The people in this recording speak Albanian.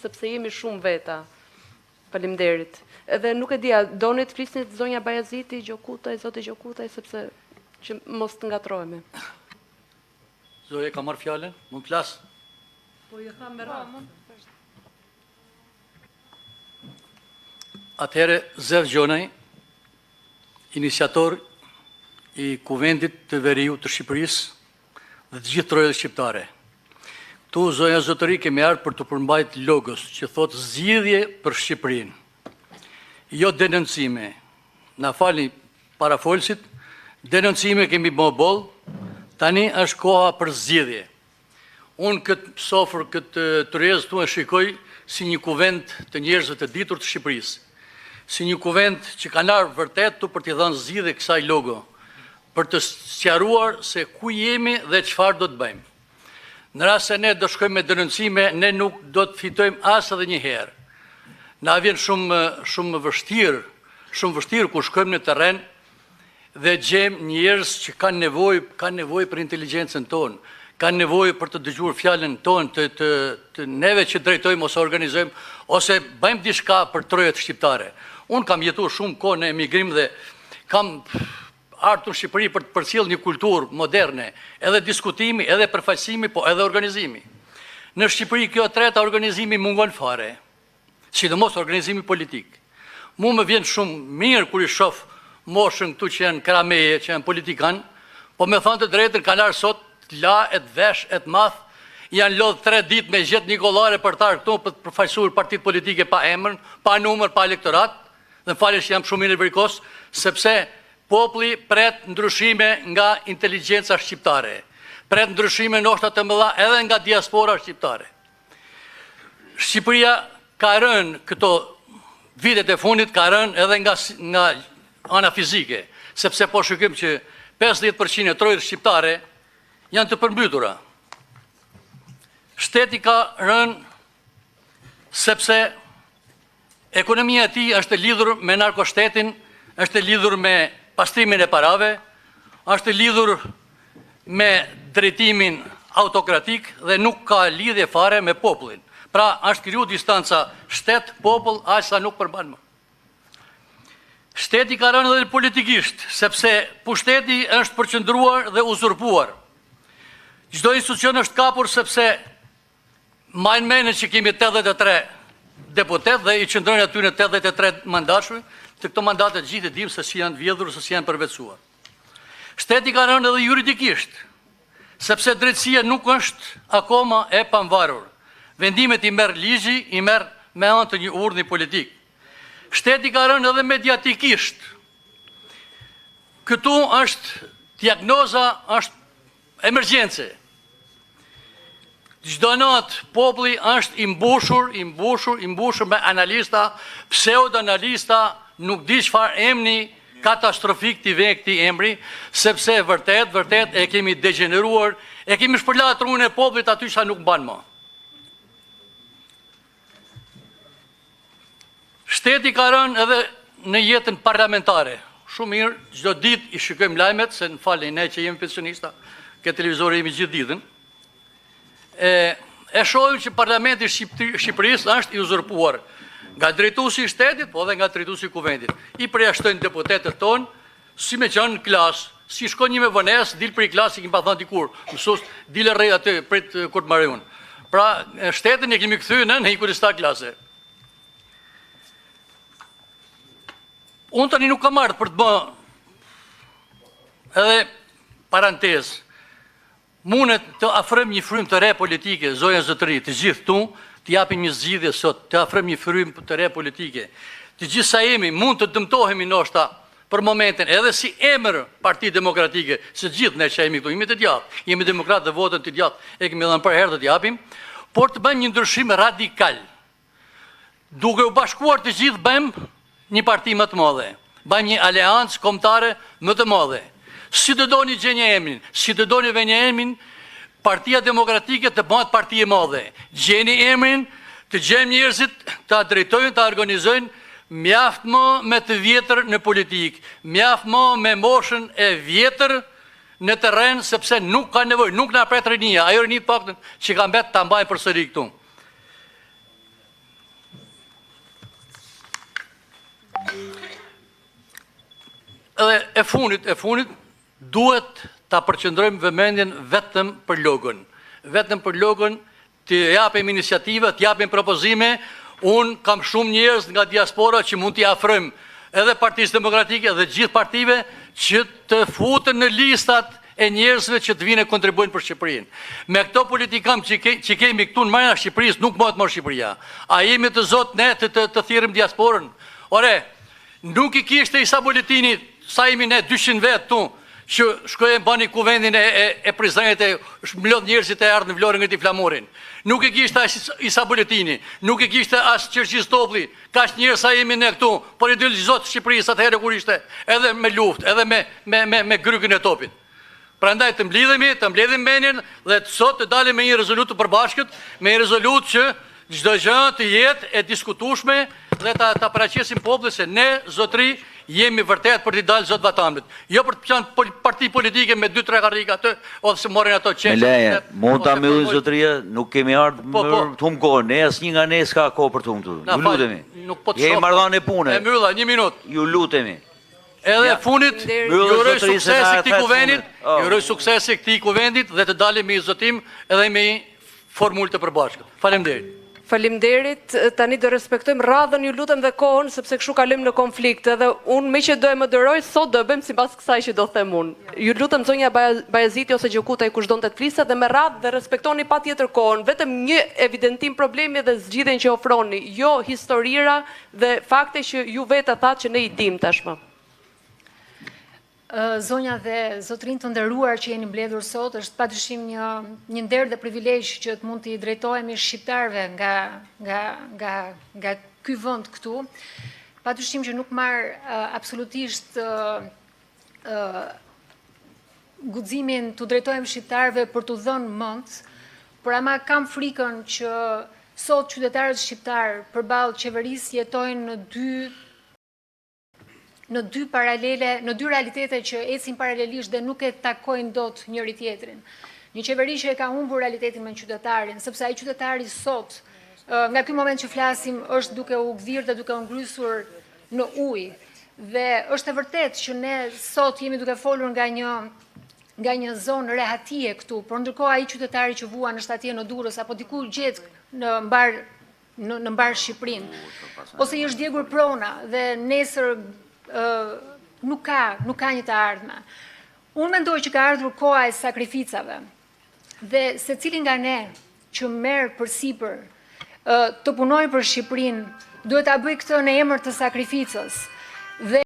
sepse jemi shumë veta. Faleminderit. Edhe nuk e dia, doni të flisni zonja Bajaziti, Gjokutaj, zoti Gjokutaj, sepse që mos të ngatrohemi. Zoja ka marrë fjalën? Mund të flas? Po ju tham me radhë. Atëherë Zev Gjonaj, iniciator i Kuvendit të Veriut të Shqipërisë dhe të gjithë trojës shqiptare. Tu, zonja zotëri, kemi ardhur për të përmbajt logos që thotë zgjidhje për Shqipërinë. Jo denoncime. Na falni parafolsit, denoncime kemi bë boll, tani është koha për zgjidhje. Unë këtë sofër, këtë tërjezë tu e shikoj si një kuvend të njerëzve të ditur të Shqipërisë. Si një kuvend që kanë ardhur vërtet tu për t'i dhënë zgjidhje kësaj logo, për të sqaruar se ku jemi dhe çfarë do të bëjmë. Në rast se ne do shkojmë me denoncime, ne nuk do të fitojmë as edhe një herë. Na vjen shumë vështirë kur shkojmë në terren dhe gjejmë njerëz që kanë nevojë për inteligjencën tonë, kanë nevojë për të dëgjuar fjalën tonë, të neve që drejtojmë ose organizojmë ose bëjmë diçka për trojët shqiptare. Unë kam jetuar shumë kohë në emigrim dhe kam ardhur në Shqipëri për të përcjellë një kulturë moderne, edhe diskutimi, edhe përfaqësimi, po edhe organizimi. Në Shqipëri kjo e treta organizimi mungon fare, sidomos organizimi politik. Mu më vjen shumë mirë kur i shoh moshën këtu që janë krameje, që janë politikan, po me thënë të drejtën kanë ardhur sot të la e të vesh e të math, janë lodhë 3 ditë me gjetë një kollare për ta këtu për të përfaqësuar partitë politike pa emër, pa numër, pa elektorat, dhe më falësh jam shumë i nervikos, sepse populli pret ndryshime nga inteligjenca shqiptare, pret ndryshime ndoshta të mëdha edhe nga diaspora shqiptare. Shqipëria ka rënë këto vitet e fundit, ka rënë edhe nga ana fizike, sepse po shikojmë që 50% e trojës shqiptare janë të përmbytura. Shteti ka rënë sepse ekonomia e tij është e lidhur me narkoshtetin, është e lidhur me pastrimin e parave, është e lidhur me drejtimin autokratik dhe nuk ka lidhje fare me popullin. Pra, është kriju distanca shtet-popull, aq sa nuk përmban më. Shteti ka rënë edhe politikisht, sepse pushteti është përqendruar dhe uzurpuar. Çdo institucion është kapur sepse majnë mene që kemi 83 deputet dhe i qëndrojnë aty në 83 mandatshme, të këto mandate gjithë dim se si janë vjedhur, se si janë përvetësuar. Shteti ka rënë edhe juridikisht, sepse drejtësia nuk është akoma e pavarur. Vendimet i merr ligji, i merr me anë të një urdhni politik. Shteti ka rënë edhe mediatikisht. Këtu është diagnoza, është emergjence. Çdo natë populli është i mbushur me analista, pseudo-analista, nuk di çfarë emri katastrofik t'i vjen këtij emri, sepse vërtet e kemi degeneruar, e kemi shpërlar trunën e popullit aty që nuk mban më. Shteti ka rënë edhe në jetën parlamentare. Shumë mirë, çdo ditë i shikojmë lajmet, se në falni ne që jemi pensionista, ke televizori jemi gjithë ditën. E shohim që parlamenti i Shqipërisë është i uzurpuar nga drejtuesi i shtetit, po edhe nga drejtuesi i kuvendit. I përjashtojnë deputetët tonë, si me qenë në klasë, si shkon një me vonesë, dil për i klasë, i kemi pa thënë dikur, mësues, dile rrej aty, prit kur të marrë unë. Pra, shtetin e kemi kthyer në hikurista klase. Unë tani nuk kam ardhur për të bërë edhe parantezë. Mundet të afrojmë një frym të re politike, zonja zotëri, të gjithë tu, të japim një zgjidhje sot, të afrojmë një frym të re politike. Të gjithë sa jemi, mund të dëmtohemi ndoshta për momentin, edhe si emër Parti Demokratike, se gjithë ne që jemi këtu, jemi të djathtë, jemi demokratë dhe votën të djathtë, e kemi dhënë për herë të japim, por të bëjmë një ndryshim radikal. Duke u bashkuar të gjithë bëjmë një parti më të madhe, bëjmë një aleancë kombëtare më të madhe. Si të doni gjenje emrin, si të doni venje emrin, Partia Demokratike të bëhet parti e madhe. Gjeni emrin, të gjenë njerëzit, të drejtojnë, të organizojnë, mjaft më me të vjetër në politikë, mjaft më me moshën e vjetër në terren, sepse nuk ka nevojë, nuk na pret rinia, ajo rinit paktën që ka mbet ta mbajnë përsëri këtu. edhe e funit, duhet ta përqendrojmë vëmendjen vetëm për logon. Vetëm për logon, të japim iniciativa, të japim propozime. Unë kam shumë njerëz nga diaspora që mund t'i afrojmë edhe Partisë Demokratike dhe gjithë partive që të futën në listat e njerëzve që të vinë e kontribuojnë për Shqipërinë. Me këto politikam që kemi këtu në marrë Shqipërisë, nuk mund të marrë Shqipëria. A jemi të zotë ne të thirrim diasporën? Ore, nuk I kishte Isa Boletini, sa jemi ne 200 vetë tu, që shkojnë bani kuvendin e Prizrenit e mlodh njerëzit e ardhë në Vlorën nga ti flamurin. Nuk I kishte Isa Boletini, nuk I kishte as Qerqis Topli, ka që njerëz sa jemi ne këtu, por idealizot Shqipërisë atëherë kur ishte edhe me luftë, edhe me grykën e topit. Prandaj të mbledhim menin dhe sot të dalim me një rezolut të përbashkët, me një rezolut që çdo gjë të jetë e diskutueshme dhe ta paraqesim popullin se ne zotëri jemi vërtet për t'i dalë zotë vatanëve. Jo për të qenë parti politike me 2-3 karrika atë, ose se morën ato qenë. Me leje, mund ta mbyllim zotëria, nuk kemi ardhur të humbë kohën. Ne asnjë nga ne s'ka kohë për të humbur. Ju lutemi. Jemi marrëdhënie pune. E mbylla, 1 minutë. Ju lutemi. Edhe funit, ju uroj suksesi këtij kuvendit, ju uroj suksesi këtij kuvendit dhe të dalim me zotim edhe me formulë të përbashkët. Faleminderit. Faleminderit, tani do respektojmë radhën, ju lutem dhe kohën, sepse kështu kalojmë në konflikt, edhe unë me që do e moderoj, sot do e bëjmë sipas kësaj që do them unë. Ju lutem zonja Bajaziti ose Gjokutaj kush donte të flisë dhe me radhë dhe respektoni patjetër kohën, vetëm një evidentim problemi dhe zgjidhjen që ofroni, jo historira dhe fakte që ju vetë thatë që ne I dim tashmë. Zonja dhe zotërinë të nderuar që jeni mbledhur sot, është padyshim një nder dhe privilegj që të mund t'i drejtohemi shqiptarëve nga ky vend këtu. Padyshim që nuk marr absolutisht guximin të drejtohem shqiptarëve për t'u dhënë mend, por ama kam frikën që sot qytetarët shqiptar përballë qeverisë jetojnë në dy realitete që ecin paralelisht dhe nuk e takojnë dot njëri tjetrin. Një qeveri që e ka humbur realitetin me qytetarin, sepse ai qytetari sot, nga ky moment që flasim, është duke u gdhirë dhe duke u ngrysur në ujë. Dhe është e vërtetë që ne sot jemi duke folur nga një zonë rehatie këtu, por ndërkohë ai qytetari që vuan është atje në Durrës apo diku gjet në mbar Shqipërinë, ose I është djegur prona dhe nesër nuk ka një të ardhme. Unë mendoj që ka ardhur koha e sakrificave dhe secili nga ne që merr përsipër të punojë për Shqipërinë duhet ta bëjë këtë në emër të sakrificës.